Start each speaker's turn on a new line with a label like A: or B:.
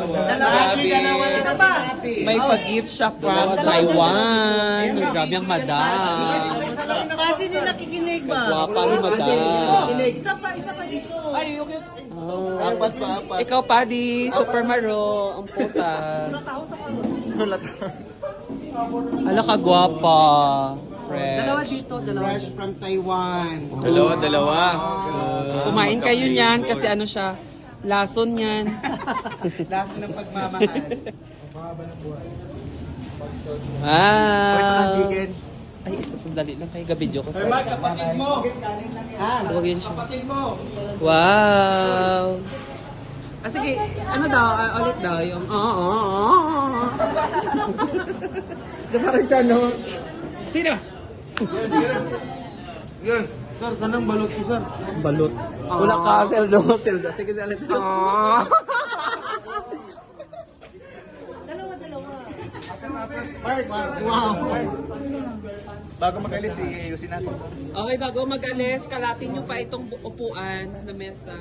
A: Isa pa.
B: May pag-gift siya from Taiwan. Grabe ang madam.
A: Pati din nakikinig ba?
B: Guwapa ni madam.
A: Isa pa dito. Ay, okay.
B: Apat pa, apat. Ikaw, Paddy. Super Maro. Ang puta. Ala ka, guwapa.
A: Dalawa
B: Fresh.
A: dito, dalawa.
C: Fresh from Taiwan.
D: Dalawa.
B: Kumain kayo niyan kasi ano siya. Lason yan.
C: Lahat ng pagmamahal.
B: Wow. Ay, dali lang kayo gabidyo ko sa.
C: Kapatid mo.
B: Huwag yun siya.
C: Kapatid mo.
B: Wow. Ah, sige, ano daw? Ulit daw yung... Parang siya, no? Sino ba?
D: Yan. Sir, saan ang balot ko, sir?
B: Balot. Wala ka, Seldo. Seldo. Sige, ulit.
D: Wow. Bago mag-alis, ayusin natin.
B: Okay, bago mag-alis, kalatin nyo pa itong upuan na mesa.